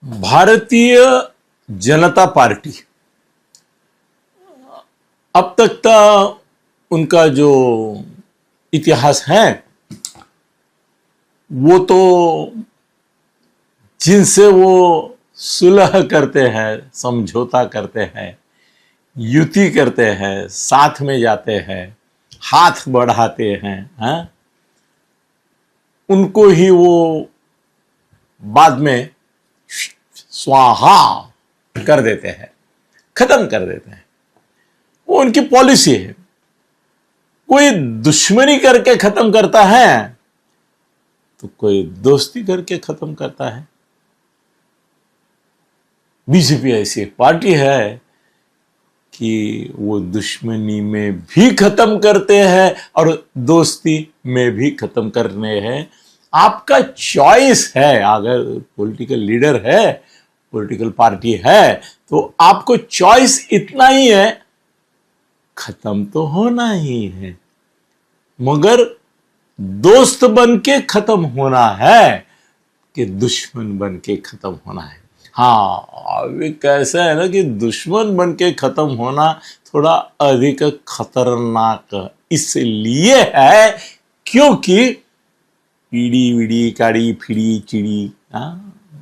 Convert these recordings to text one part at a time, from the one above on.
Bharatiya Janata party अब तक का उनका जो इतिहास है वो तो जिनसे वो सुलह करते हैं, समझौता करते हैं, युति करते हैं, साथ में जाते हैं, हाथ बढ़ाते हैं, उनको ही वो बाद में स्वाहा कर देते हैं, खत्म कर देते हैं। वो उनकी पॉलिसी है। कोई दुश्मनी करके खत्म करता है तो कोई दोस्ती करके खत्म करता है। बीजेपी ऐसी एक पार्टी है कि वो दुश्मनी में भी खत्म करते हैं और दोस्ती में भी खत्म करने हैं। आपका चॉइस है। अगर पॉलिटिकल लीडर है, पॉलिटिकल पार्टी है, तो आपको चॉइस इतना ही है, खत्म तो होना ही है, मगर दोस्त बन के खत्म होना है कि दुश्मन बन के खत्म होना है। हाँ, अभी कैसा है ना कि दुश्मन बन के खत्म होना थोड़ा अधिक खतरनाक इसलिए है क्योंकि पीड़ी वीड़ी काड़ी फिड़ी चिड़ी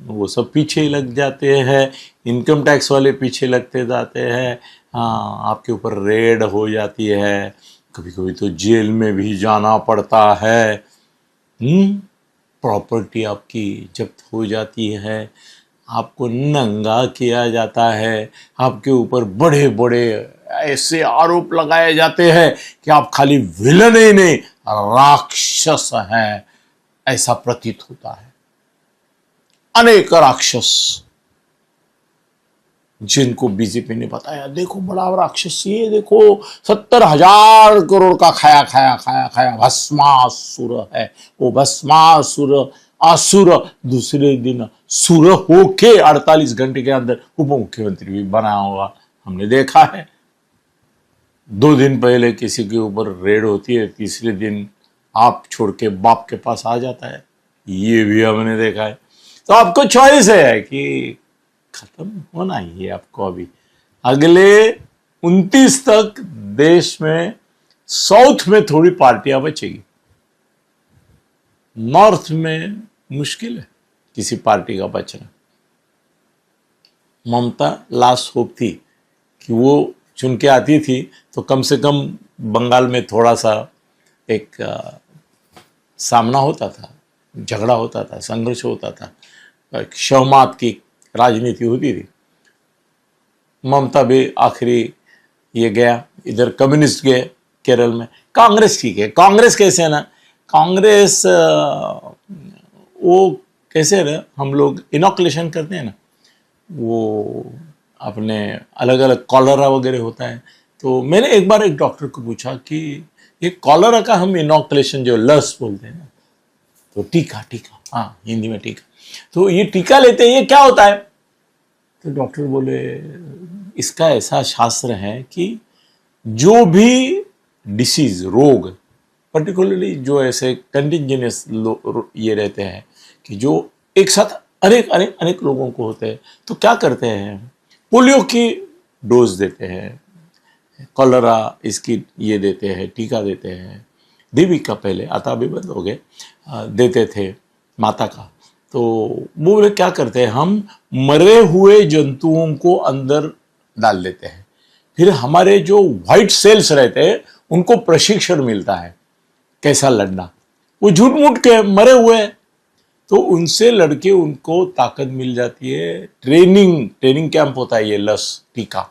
वो सब पीछे लग जाते हैं। इनकम टैक्स वाले पीछे लगते जाते हैं। हाँ, आपके ऊपर रेड हो जाती है, कभी कभी तो जेल में भी जाना पड़ता है। प्रॉपर्टी आपकी जब्त हो जाती है, आपको नंगा किया जाता है, आपके ऊपर बड़े बड़े ऐसे आरोप लगाए जाते हैं कि आप खाली विलन ही नहीं राक्षस हैं, ऐसा प्रतीत होता है। अनेक राक्षस जिनको बीजेपी ने बताया, देखो बड़ा राक्षस, ये देखो 70,000 करोड़ का खाया खाया खाया खाया भस्मासुर है। वो भस्मासुर असुर दूसरे दिन सुर होके 48 घंटे के अंदर उप मुख्यमंत्री भी बना हुआ हमने देखा है। 2 दिन पहले किसी के ऊपर रेड होती है, तीसरे दिन आप छोड़ के बाप के पास आ जाता है, ये भी हमने देखा है। तो आपको चॉइस है कि खत्म होना ही है आपको। अभी अगले 29 तक देश में साउथ में थोड़ी पार्टियां बचेगी, नॉर्थ में मुश्किल है किसी पार्टी का बचना। ममता लास्ट होप थी कि वो चुन के आती थी तो कम से कम बंगाल में थोड़ा सा एक सामना होता था, झगड़ा होता था, संघर्ष होता था, शहमात की राजनीति होती थी। ममता भी आखिरी ये गया, इधर कम्युनिस्ट गए केरल में। कांग्रेस ठीक है। कांग्रेस कैसे है ना, कांग्रेस वो कैसे है ना, हम लोग इनॉकुलेशन करते हैं ना, वो अपने अलग अलग कॉलरा वगैरह होता है। तो मैंने एक बार एक डॉक्टर को पूछा कि ये कॉलरा का हम इनॉकुलेशन जो लस बोलते हैं ना, तो टीका, हाँ हिंदी में टीका, तो ये टीका लेते हैं, ये क्या होता है? तो डॉक्टर बोले इसका ऐसा शास्त्र है कि जो भी डिसीज, रोग, पर्टिकुलरली जो ऐसे कंटिन्यूस ये रहते हैं कि जो एक साथ अनेक अनेक अनेक लोगों को होते हैं, तो क्या करते हैं, पोलियो की डोज देते हैं, कॉलरा इसकी ये देते हैं, टीका देते हैं, देवी का पहले आता अभी बंद हो गए, देते थे माता का। तो वो बोले क्या करते हैं, हम मरे हुए जंतुओं को अंदर डाल देते हैं, फिर हमारे जो व्हाइट सेल्स रहते हैं उनको प्रशिक्षण मिलता है कैसा लड़ना। वो झूठ मूठ के मरे हुए हैं, तो उनसे लड़के उनको ताकत मिल जाती है। ट्रेनिंग कैंप होता है ये लस टीका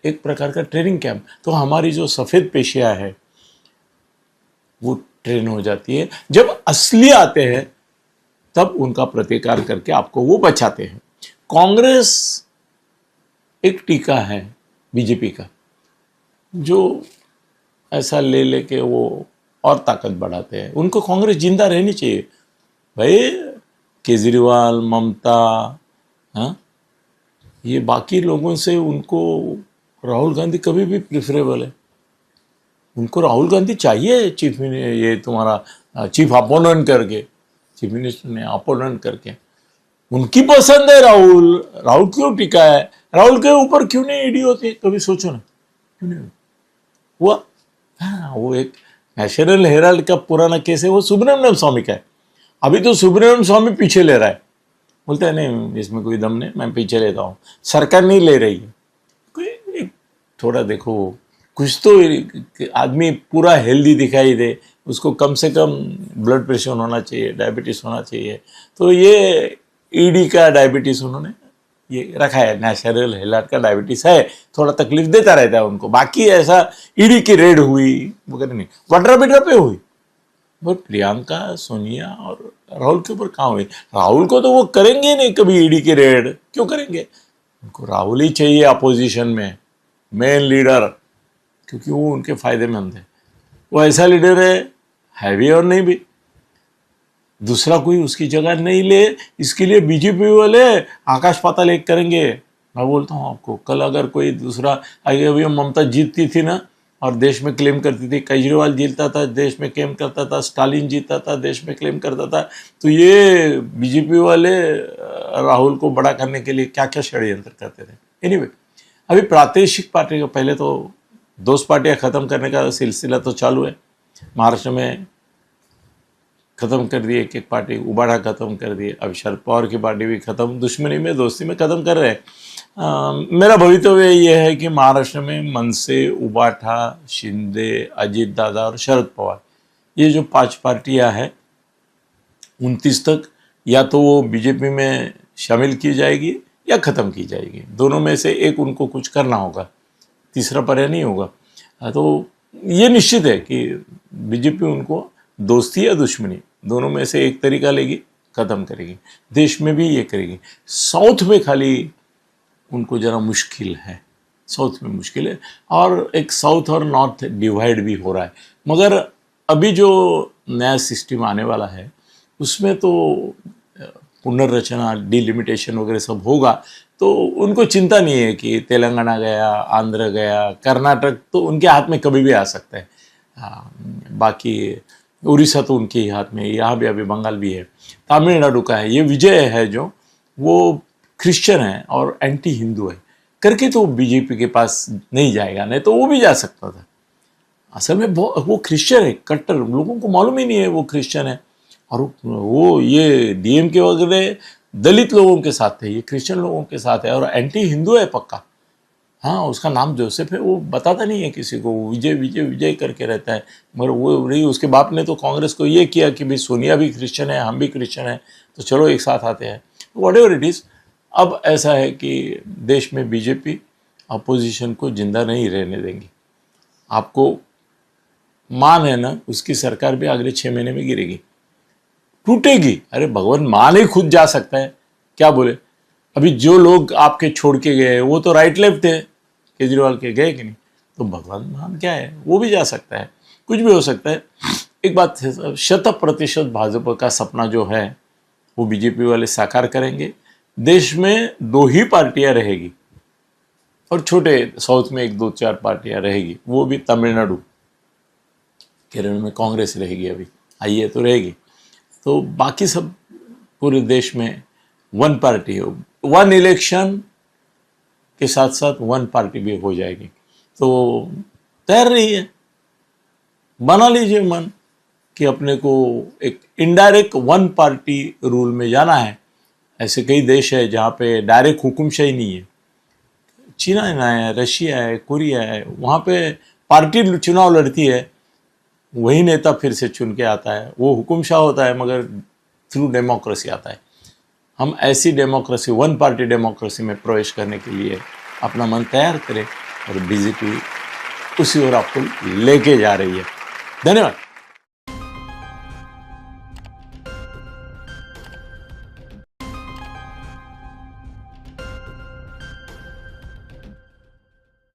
एक प्रकार का ट्रेनिंग कैंप। तो हमारी जो सफेद पेशियां है वो ट्रेन हो जाती है। जब असली आते हैं तब उनका प्रतिकार करके आपको वो बचाते हैं। कांग्रेस एक टीका है बीजेपी का, जो ऐसा ले लेके वो और ताकत बढ़ाते हैं। उनको कांग्रेस जिंदा रहनी चाहिए भाई। केजरीवाल, ममता, हाँ, ये बाकी लोगों से उनको राहुल गांधी कभी भी प्रेफरेबल है। उनको राहुल गांधी चाहिए चीफ, ये तुम्हारा चीफ अपोनेंट करके, चीफ मिनिस्टर ने अपोनेंट करके, उनकी पसंद है राहुल, राहुल क्यों टिका है, राहुल के ऊपर क्यों नहीं ईडी होती, कभी सोचो ना, क्यों नहीं हुआ? हाँ, वो एक नेशनल हेराल्ड का पुराना केस है, वो सुब्रमण्यम स्वामी का है। अभी तो सुब्रमण्यम स्वामी पीछे ले रहा है, बोलते हैं नहीं इसमें कोई दम नहीं, मैं पीछे लेता हूँ, सरकार नहीं ले रही है। कोई थोड़ा देखो, कुछ तो आदमी पूरा हेल्दी दिखाई दे, उसको कम से कम ब्लड प्रेशर होना चाहिए, डायबिटीज होना चाहिए, तो ये ईडी का डायबिटीज उन्होंने ये रखा है, नेशनल हेराल्ड का डायबिटीज है, थोड़ा तकलीफ देता रहता है उनको। बाकी ऐसा ईडी की रेड हुई वगैरह नहीं, वड्रा बिड्रा पे हुई, बट प्रियंका, सोनिया और राहुल के ऊपर कहाँ हुई? राहुल को तो वो करेंगे नहीं कभी ईडी की रेड, क्यों करेंगे? उनको राहुल ही चाहिए अपोजिशन में, मेन लीडर, क्योंकि वो उनके फायदेमंद है। वो ऐसा लीडर है भी और नहीं भी, दूसरा कोई उसकी जगह नहीं ले, इसके लिए बीजेपी वाले आकाश पाताल एक करेंगे। मैं बोलता हूँ आपको, कल अगर कोई दूसरा, अभी ममता जीतती थी ना और देश में क्लेम करती थी, केजरीवाल जीतता था देश में क्लेम करता था, स्टालिन जीतता था देश में क्लेम करता था, तो ये बीजेपी वाले राहुल को बड़ा करने के लिए क्या क्या षड्यंत्र करते थे। एनीवे, अभी प्रादेशिक पार्टी का, पहले तो 2 पार्टियां खत्म करने का सिलसिला तो चालू है। महाराष्ट्र में खत्म कर दिए एक पार्टी, उबाड़ा खत्म कर दिए, अब शरद पवार की पार्टी भी खत्म, दुश्मनी में दोस्ती में खत्म कर रहे हैं। मेरा भवितव्य ये है कि महाराष्ट्र में मनसे, उबाठा, शिंदे, अजित दादा और शरद पवार, ये जो 5 पार्टियां हैं 29 तक, या तो वो बीजेपी में शामिल की जाएगी या ख़त्म की जाएगी, दोनों में से एक उनको कुछ करना होगा, तीसरा पर्याय नहीं होगा। तो ये निश्चित है कि बीजेपी उनको दोस्ती या दुश्मनी दोनों में से एक तरीका लेगी, ख़त्म करेगी। देश में भी ये करेगी। साउथ में खाली उनको ज़रा मुश्किल है, साउथ में मुश्किल है, और एक साउथ और नॉर्थ डिवाइड भी हो रहा है। मगर अभी जो नया सिस्टम आने वाला है उसमें तो पुनर्रचना, डिलिमिटेशन वगैरह सब होगा, तो उनको चिंता नहीं है कि तेलंगाना गया, आंध्र गया, कर्नाटक तो उनके हाथ में कभी भी आ सकता है। बाकी उड़ीसा तो उनके हाथ में, यहाँ भी अभी बंगाल भी है, तमिलनाडु का है। ये विजय है जो, वो क्रिश्चियन है और एंटी हिंदू है करके तो बीजेपी के पास नहीं जाएगा, नहीं तो वो भी जा सकता था। असल में वो क्रिश्चियन है, कट्टर, लोगों को मालूम ही नहीं है वो क्रिश्चियन है। और वो ये डीएमके वगैरह दलित लोगों के साथ है, ये क्रिश्चियन लोगों के साथ है, और एंटी हिंदू है पक्का। हाँ, उसका नाम जोसेफ है, वो बताता नहीं है किसी को, विजय विजय विजय करके रहता है। मगर वो नहीं, उसके बाप ने तो कांग्रेस को ये किया कि भाई सोनिया भी क्रिश्चियन है, हम भी क्रिश्चियन है, तो चलो एक साथ आते हैं, वॉट एवर इट इज़। अब ऐसा है कि देश में बीजेपी अपोजिशन को जिंदा नहीं रहने देंगी। आपको मान है ना, उसकी सरकार भी अगले 6 महीने में गिरेगी, टूटेगी। अरे भगवान, मान ही खुद जा सकता है, क्या बोले। अभी जो लोग आपके छोड़ के गए वो तो राइट लेफ्ट थे, केजरीवाल के, गए कि नहीं, तो भगवान मान क्या है, वो भी जा सकता है, कुछ भी हो सकता है। एक बात है, 100% भाजपा का सपना जो है वो बीजेपी वाले साकार करेंगे। देश में 2 ही पार्टियां रहेगी, और छोटे साउथ में 1-2-4 पार्टियां रहेगी, वो भी तमिलनाडु, केरल में कांग्रेस रहेगी, अभी आई है तो रहेगी। तो बाकी सब पूरे देश में 1 पार्टी हो, 1 इलेक्शन के साथ साथ 1 पार्टी भी हो जाएगी। तो तैयार रही है, बना लीजिए मन कि अपने को एक इनडायरेक्ट 1 पार्टी रूल में जाना है। ऐसे कई देश है जहाँ पे डायरेक्ट हुकुमशाही नहीं है, चीना है, रशिया है, कोरिया है, वहाँ पे पार्टी चुनाव लड़ती है, वही नेता फिर से चुन के आता है, वो हुकुमशाह होता है मगर थ्रू डेमोक्रेसी आता है। हम ऐसी डेमोक्रेसी, 1 पार्टी डेमोक्रेसी में प्रवेश करने के लिए अपना मन तैयार करें, और बीजेपी उसी ओर आपको लेके जा रही है। धन्यवाद।